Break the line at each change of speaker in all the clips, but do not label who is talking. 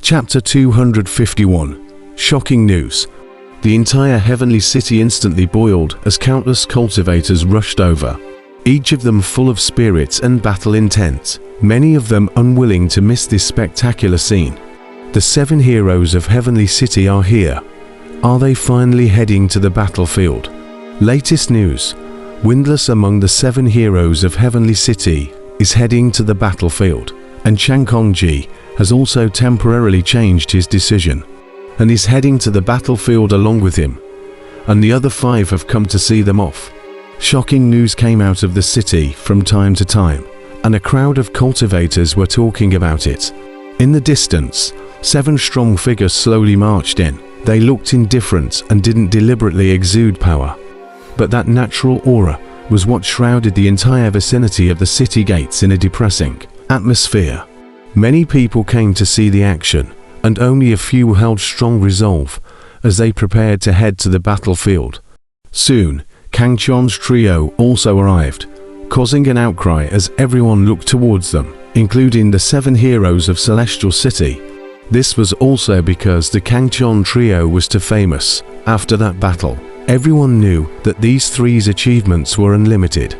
Chapter 251. Shocking news. The entire heavenly city instantly boiled as countless cultivators rushed over, each of them full of spirit and battle intent, many of them unwilling to miss this spectacular scene. The 7 heroes of Heavenly City are here. Are they finally heading to the battlefield? Latest news. Windless among the 7 heroes of Heavenly City is heading to the battlefield, and cyan-colored has also temporarily changed his decision and is heading to the battlefield along with him, and the other 5 have come to see them off. Shocking news came out of the city from time to time, and a crowd of cultivators were talking about it. In the distance, 7 strong figures slowly marched in. They looked indifferent and didn't deliberately exude power, but that natural aura was what shrouded the entire vicinity of the city gates in a depressing atmosphere. Many people came to see the action, and only a few held strong resolve as they prepared to head to the battlefield. Soon, Kangchon's trio also arrived, causing an outcry as everyone looked towards them, including the 7 heroes of Celestial City. This was also because the Kangchon trio was too famous. After that battle, everyone knew that these 3's achievements were unlimited,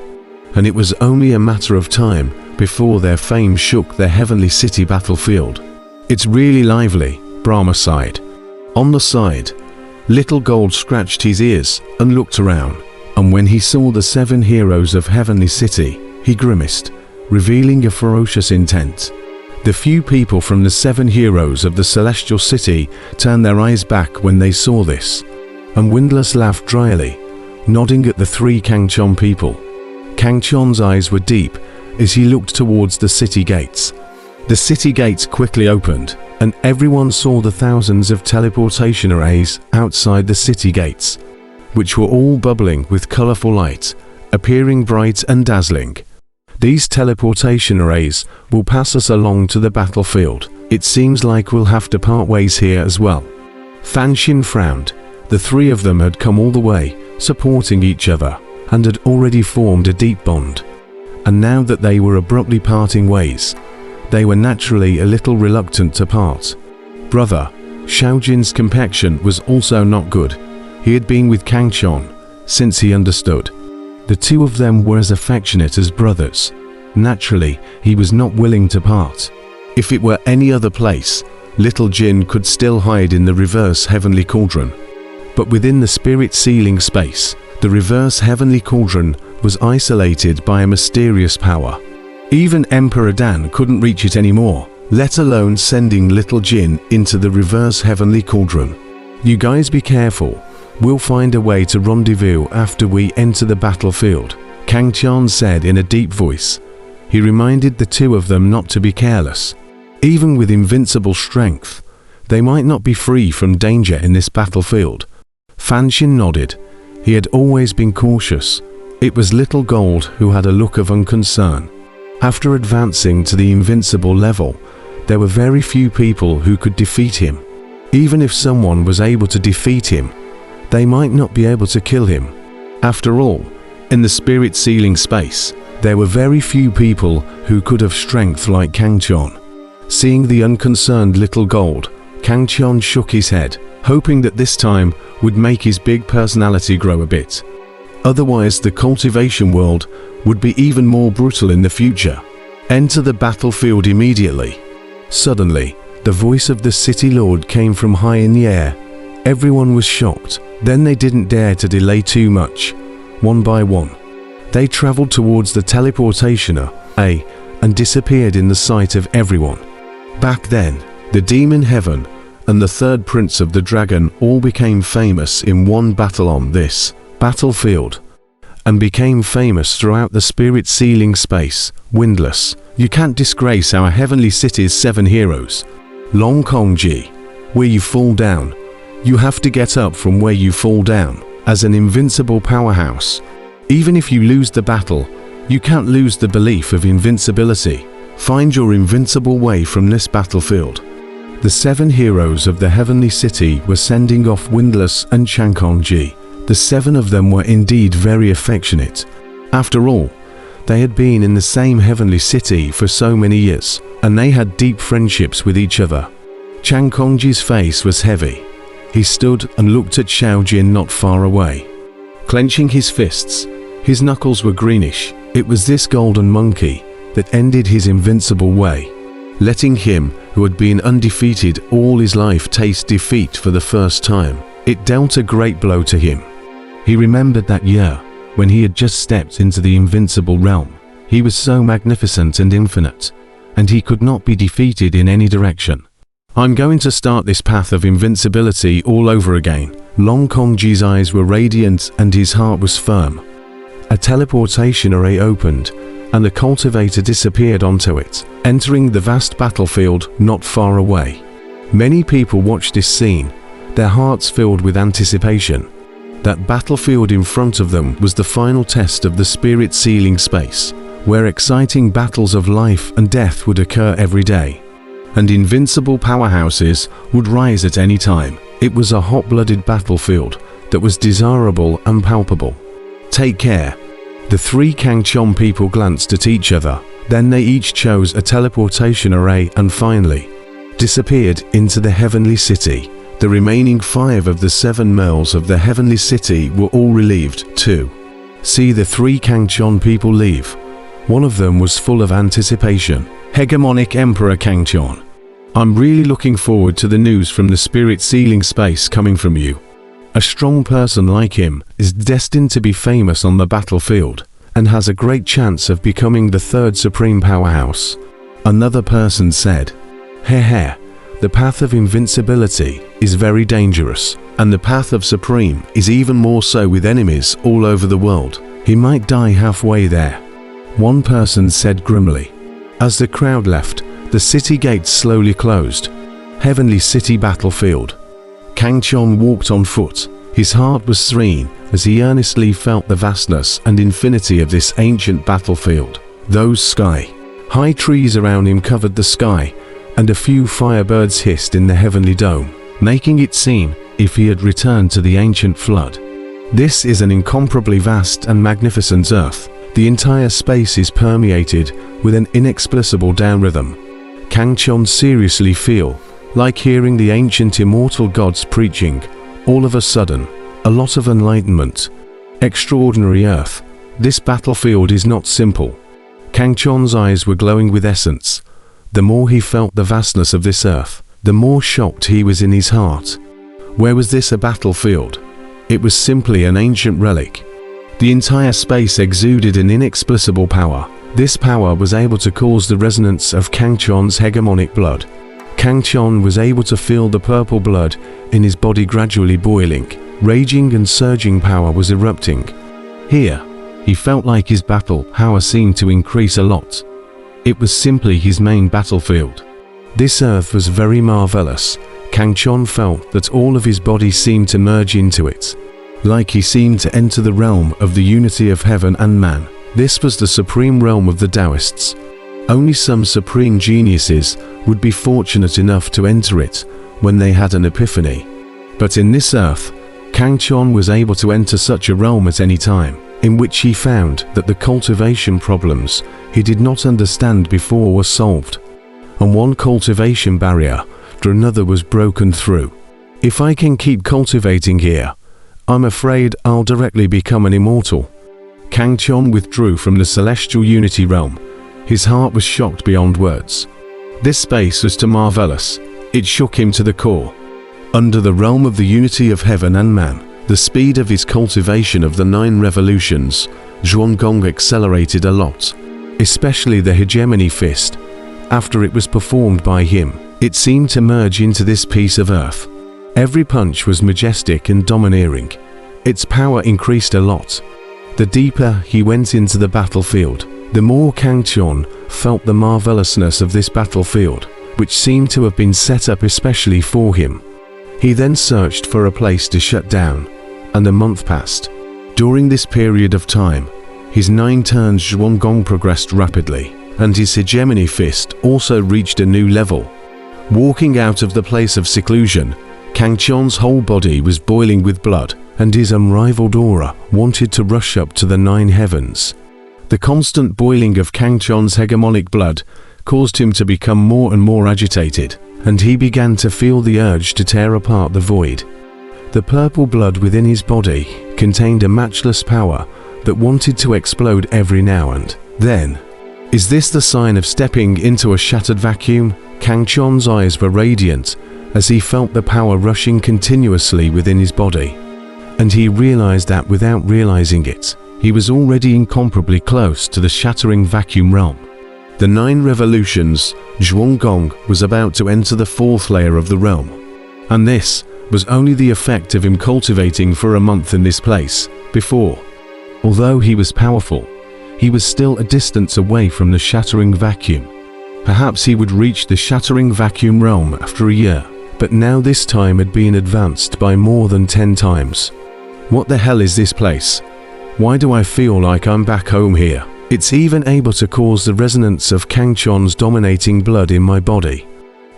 and it was only a matter of time before their fame shook the Heavenly City battlefield. It's really lively, Brahma sighed. On the side, Little Gold scratched his ears and looked around, and when he saw the 7 heroes of Heavenly City, he grimaced, revealing a ferocious intent. The few people from the 7 heroes of the Celestial City turned their eyes back when they saw this, and Windless laughed dryly, nodding at the 3 Kangchon people. Kangchon's eyes were deep as he looked towards the city gates. The city gates quickly opened, and everyone saw the thousands of teleportation arrays outside the city gates, which were all bubbling with colorful light, appearing bright and dazzling. These teleportation arrays will pass us along to the battlefield. It seems like we'll have to part ways here as well. Fanxin frowned. The 3 of them had come all the way, supporting each other, and had already formed a deep bond. And now that they were abruptly parting ways, they were naturally a little reluctant to part. Brother, Xiaojin's complexion was also not good. He had been with Kangchon since he understood. The 2 of them were as affectionate as brothers. Naturally, he was not willing to part. If it were any other place, Little Jin could still hide in the reverse heavenly cauldron. But within the spirit sealing space, the reverse heavenly cauldron was isolated by a mysterious power. Even Emperor Dan couldn't reach it anymore, let alone sending Little Jin into the reverse heavenly cauldron. You guys be careful. We'll find a way to rendezvous after we enter the battlefield, Kangchon said in a deep voice. He reminded the 2 of them not to be careless. Even with invincible strength, they might not be free from danger in this battlefield. Fanxin nodded. He had always been cautious. It was Little Gold who had a look of unconcern. After advancing to the invincible level, there were very few people who could defeat him. Even if someone was able to defeat him, they might not be able to kill him. After all, in the spirit sealing space, there were very few people who could have strength like Kangchon. Seeing the unconcerned Little Gold, Kangchon shook his head, hoping that this time would make his big personality grow a bit. Otherwise, the cultivation world would be even more brutal in the future. Enter the battlefield immediately. Suddenly, the voice of the city lord came from high in the air. Everyone was shocked. Then they didn't dare to delay too much. One by one, they traveled towards the teleportation array and disappeared in the sight of everyone. Back then, the demon heaven and the 3rd prince of the dragon all became famous in one battle on this battlefield, and became famous throughout the spirit sealing space. Windless, you can't disgrace our Heavenly City's 7 heroes. Long Kongji, where you fall down, you have to get up from where you fall down. As an invincible powerhouse, even if you lose the battle, you can't lose the belief of invincibility. Find your invincible way from this battlefield. The 7 heroes of the Heavenly City were sending off Windless and cyan-colored. The 7 of them were indeed very affectionate. After all, they had been in the same Heavenly City for so many years, and they had deep friendships with each other. Chang Kongji's face was heavy. He stood and looked at Xiao Jin not far away. Clenching his fists, his knuckles were greenish. It was this golden monkey that ended his invincible way, letting him, who had been undefeated all his life, taste defeat for the first time. It dealt a great blow to him. He remembered that year, when he had just stepped into the invincible realm. He was so magnificent and infinite, and he could not be defeated in any direction. I'm going to start this path of invincibility all over again. Long Kongji's eyes were radiant and his heart was firm. A teleportation array opened, and the cultivator disappeared onto it, entering the vast battlefield not far away. Many people watched this scene, their hearts filled with anticipation. That battlefield in front of them was the final test of the spirit sealing space, where exciting battles of life and death would occur every day, and invincible powerhouses would rise at any time. It was a hot-blooded battlefield that was desirable and palpable. Take care. The three Kangchon people glanced at each other, then they each chose a teleportation array and finally disappeared into the heavenly city. The remaining 5 of the 7 males of the heavenly city were all relieved to see the 3 Kangchon people leave. One of them was full of anticipation. Hegemonic Emperor Kangchon, I'm really looking forward to the news from the spirit sealing space coming from you. A strong person like him is destined to be famous on the battlefield and has a great chance of becoming the 3rd supreme powerhouse. Another person said, Heh, the path of invincibility is very dangerous, and the path of supreme is even more so with enemies all over the world. He might die halfway there. One person said grimly. As the crowd left, the city gates slowly closed. Heavenly City battlefield. Kangchon walked on foot. His heart was serene as he earnestly felt the vastness and infinity of this ancient battlefield. Those sky-high trees around him covered the sky, and a few firebirds hissed in the heavenly dome, making it seem if he had returned to the ancient flood. This is an incomparably vast and magnificent earth. The entire space is permeated with an inexplicable down rhythm. Kangchon seriously feel like hearing the ancient immortal gods preaching. All of a sudden, a lot of enlightenment. Extraordinary earth. This battlefield is not simple. Kangchon's eyes were glowing with essence. The more he felt the vastness of this earth, the more shocked he was in his heart. Where was this a battlefield? It was simply an ancient relic. The entire space exuded an inexplicable power. This power was able to cause the resonance of Kangchon's hegemonic blood. Kangchon was able to feel the purple blood in his body gradually boiling. Raging and surging power was erupting. Here, he felt like his battle power seemed to increase a lot. It was simply his main battlefield. This earth was very marvelous. Kangchon felt that all of his body seemed to merge into it, like he seemed to enter the realm of the unity of heaven and man. This was the supreme realm of the Taoists. Only some supreme geniuses would be fortunate enough to enter it when they had an epiphany. But in this earth, Kangchon was able to enter such a realm at any time, in which he found that the cultivation problems he did not understand before were solved, and one cultivation barrier after another was broken through. If I can keep cultivating here, I'm afraid I'll directly become an immortal. Kangchon withdrew from the celestial unity realm. His heart was shocked beyond words. This space was too marvelous. It shook him to the core. Under the realm of the unity of heaven and man, the speed of his cultivation of the 9 revolutions, Zhuanggong accelerated a lot, especially the hegemony fist. After it was performed by him, it seemed to merge into this piece of earth. Every punch was majestic and domineering. Its power increased a lot. The deeper he went into the battlefield, the more Kangchon felt the marvelousness of this battlefield, which seemed to have been set up especially for him. He then searched for a place to shut down, and a month passed. During this period of time, his 9 turns Zhuanggong progressed rapidly, and his hegemony fist also reached a new level. Walking out of the place of seclusion, Kangchon's whole body was boiling with blood, and his unrivaled aura wanted to rush up to the 9 heavens. The constant boiling of Kangchon's hegemonic blood caused him to become more and more agitated. and he began to feel the urge to tear apart the void. The purple blood within his body contained a matchless power that wanted to explode every now and then. Is this the sign of stepping into a shattered vacuum? Kang Chon's eyes were radiant as he felt the power rushing continuously within his body. And he realized that without realizing it, he was already incomparably close to the shattering vacuum realm. The 9 revolutions, Zhuanggong was about to enter the 4th layer of the realm. And this was only the effect of him cultivating for a month in this place before. Although he was powerful, he was still a distance away from the shattering vacuum. Perhaps he would reach the shattering vacuum realm after a year, but now this time had been advanced by more than 10 times. What the hell is this place? Why do I feel like I'm back home here? It's even able to cause the resonance of Kang Chon's dominating blood in my body,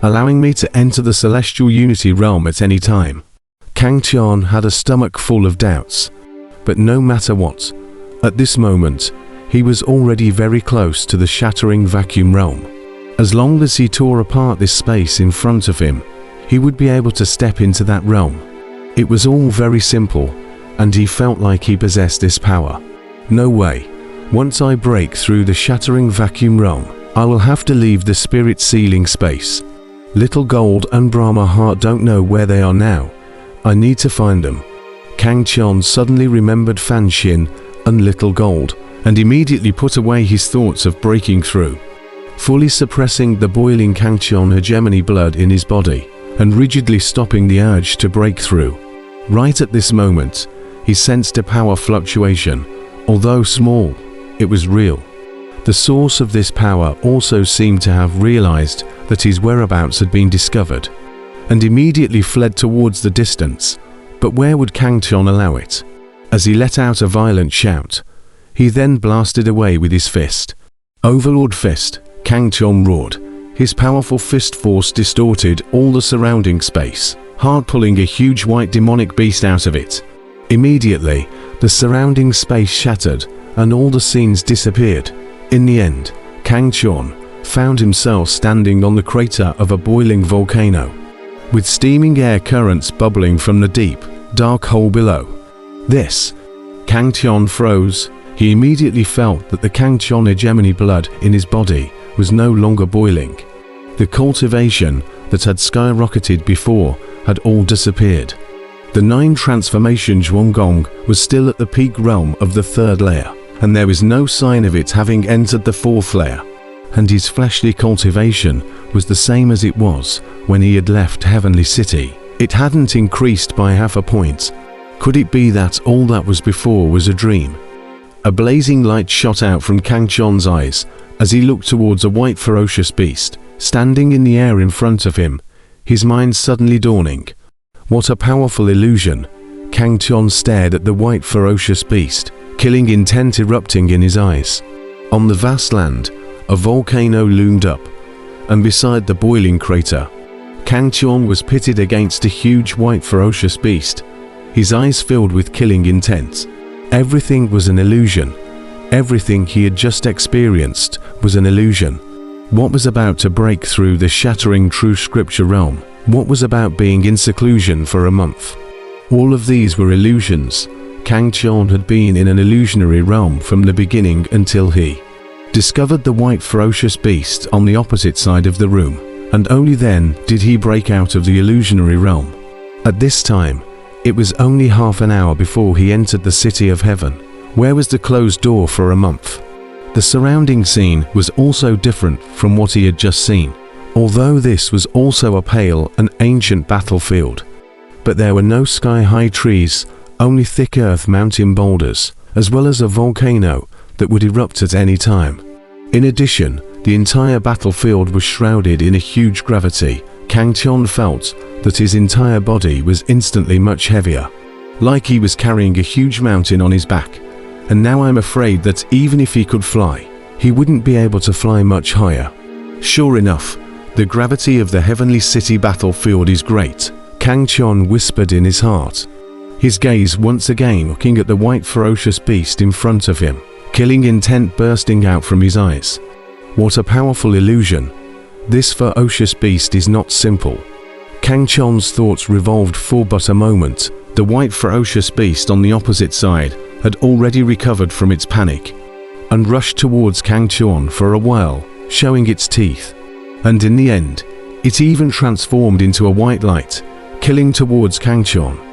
allowing me to enter the celestial unity realm at any time. Kang Chon had a stomach full of doubts, but no matter what, at this moment, he was already very close to the shattering vacuum realm. As long as he tore apart this space in front of him, he would be able to step into that realm. It was all very simple, and he felt like he possessed this power. No way. Once I break through the shattering vacuum realm, I will have to leave the spirit sealing space. Little Gold and Brahma Heart don't know where they are now. I need to find them. Kang Chon suddenly remembered Fan Xin and Little Gold, and immediately put away his thoughts of breaking through, fully suppressing the boiling Kang Chon hegemony blood in his body, and rigidly stopping the urge to break through. Right at this moment, he sensed a power fluctuation. Although small, it was real. The source of this power also seemed to have realized that his whereabouts had been discovered, and immediately fled towards the distance. But where would Kang Chon allow it? As he let out a violent shout, he then blasted away with his fist. Overlord Fist, Kang Chon roared. His powerful fist force distorted all the surrounding space, hard pulling a huge white demonic beast out of it. Immediately, the surrounding space shattered, and all the scenes disappeared. In the end, Kang Chon found himself standing on the crater of a boiling volcano, with steaming air currents bubbling from the deep, dark hole below. This, Kang Chon froze. He immediately felt that the Kang Chon hegemony blood in his body was no longer boiling. The cultivation that had skyrocketed before had all disappeared. The 9 transformation Zhuanggong was still at the peak realm of the 3rd layer, and there was no sign of it having entered the 4th layer. And his fleshly cultivation was the same as it was when he had left Heavenly City. It hadn't increased by half a point. Could it be that all that was before was a dream? A blazing light shot out from Kang Chon's eyes as he looked towards a white ferocious beast standing in the air in front of him, his mind suddenly dawning. What a powerful illusion! Kang Chon stared at the white ferocious beast, killing intent erupting in his eyes. On the vast land, a volcano loomed up, and beside the boiling crater, Kang Chon was pitted against a huge white ferocious beast, his eyes filled with killing intent. Everything was an illusion. Everything he had just experienced was an illusion. What was about to break through the shattering true scripture realm? What was about being in seclusion for a month? All of these were illusions. Kang Chon had been in an illusionary realm from the beginning until he discovered the white ferocious beast on the opposite side of the room, and only then did he break out of the illusionary realm. At this time, it was only half an hour before he entered the city of heaven, where was the closed door for a month. The surrounding scene was also different from what he had just seen, although this was also a pale and ancient battlefield. But there were no sky-high trees, only thick earth mountain boulders, as well as a volcano that would erupt at any time. In addition, the entire battlefield was shrouded in a huge gravity. Kang Chon felt that his entire body was instantly much heavier, like he was carrying a huge mountain on his back. And now I'm afraid that even if he could fly, he wouldn't be able to fly much higher. Sure enough, the gravity of the Heavenly City battlefield is great, Kang Chon whispered in his heart, his gaze once again looking at the white ferocious beast in front of him, killing intent bursting out from his eyes. What a powerful illusion! This ferocious beast is not simple. Kang Chon's thoughts revolved for but a moment. The white ferocious beast on the opposite side had already recovered from its panic and rushed towards Kang Chon for a while, showing its teeth. And in the end, it even transformed into a white light, killing towards Kang Chon.